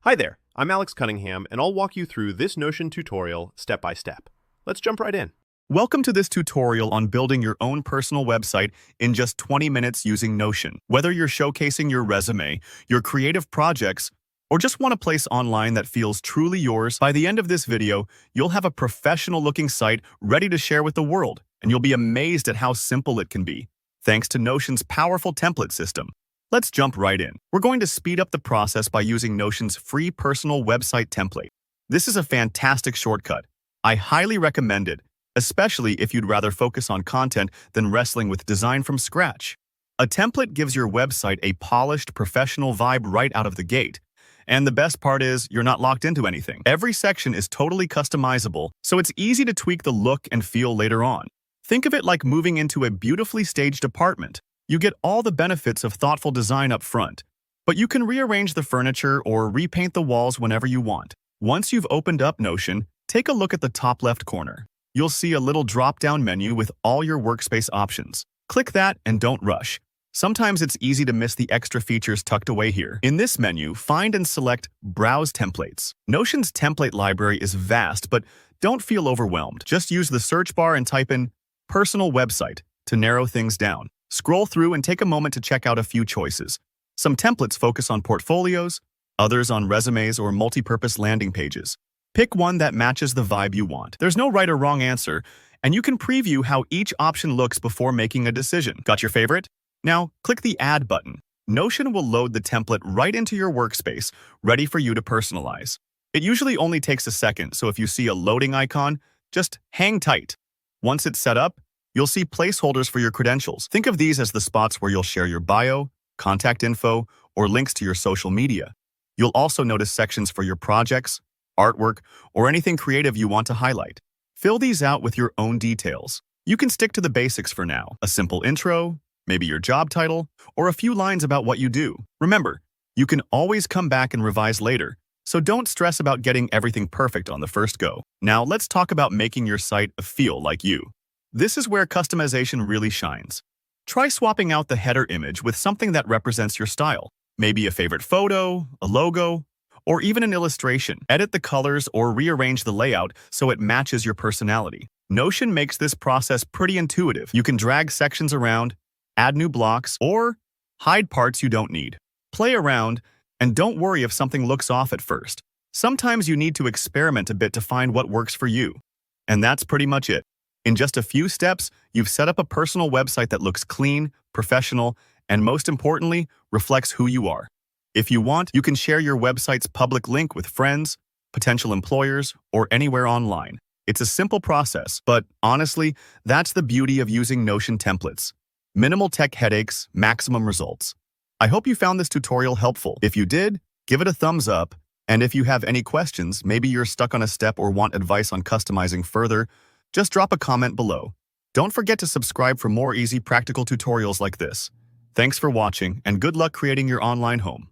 Hi there, I'm Alex Cunningham, and I'll walk you through this Notion tutorial step by step. Let's jump right in. Welcome to this tutorial on building your own personal website in just 20 minutes using Notion. Whether you're showcasing your resume, your creative projects, or just want a place online that feels truly yours, by the end of this video, you'll have a professional-looking site ready to share with the world, and you'll be amazed at how simple it can be, thanks to Notion's powerful template system. Let's jump right in. We're going to speed up the process by using Notion's free personal website template. This is a fantastic shortcut. I highly recommend it, especially if you'd rather focus on content than wrestling with design from scratch. A template gives your website a polished, professional vibe right out of the gate. And the best part is, you're not locked into anything. Every section is totally customizable, so it's easy to tweak the look and feel later on. Think of it like moving into a beautifully staged apartment. You get all the benefits of thoughtful design up front, but you can rearrange the furniture or repaint the walls whenever you want. Once you've opened up Notion, take a look at the top left corner. You'll see a little drop-down menu with all your workspace options. Click that and don't rush. Sometimes it's easy to miss the extra features tucked away here. In this menu, find and select Browse Templates. Notion's template library is vast, but don't feel overwhelmed. Just use the search bar and type in Personal Website to narrow things down. Scroll through and take a moment to check out a few choices. Some templates focus on portfolios, others on resumes or multi-purpose landing pages. Pick one that matches the vibe you want. There's no right or wrong answer, and you can preview how each option looks before making a decision. Got your favorite? Now, click the Add button. Notion will load the template right into your workspace, ready for you to personalize. It usually only takes a second, so if you see a loading icon, just hang tight. Once it's set up, you'll see placeholders for your credentials. Think of these as the spots where you'll share your bio, contact info, or links to your social media. You'll also notice sections for your projects, artwork, or anything creative you want to highlight. Fill these out with your own details. You can stick to the basics for now. A simple intro, maybe your job title, or a few lines about what you do. Remember, you can always come back and revise later, so don't stress about getting everything perfect on the first go. Now let's talk about making your site feel like you. This is where customization really shines. Try swapping out the header image with something that represents your style. Maybe a favorite photo, a logo, or even an illustration. Edit the colors or rearrange the layout so it matches your personality. Notion makes this process pretty intuitive. You can drag sections around, add new blocks, or hide parts you don't need. Play around, and don't worry if something looks off at first. Sometimes you need to experiment a bit to find what works for you. And that's pretty much it. In just a few steps, you've set up a personal website that looks clean, professional, and most importantly, reflects who you are. If you want, you can share your website's public link with friends, potential employers, or anywhere online. It's a simple process, but honestly, that's the beauty of using Notion templates. Minimal tech headaches, maximum results. I hope you found this tutorial helpful. If you did, give it a thumbs up. And if you have any questions, maybe you're stuck on a step or want advice on customizing further, just drop a comment below. Don't forget to subscribe for more easy practical tutorials like this. Thanks for watching, and good luck creating your online home.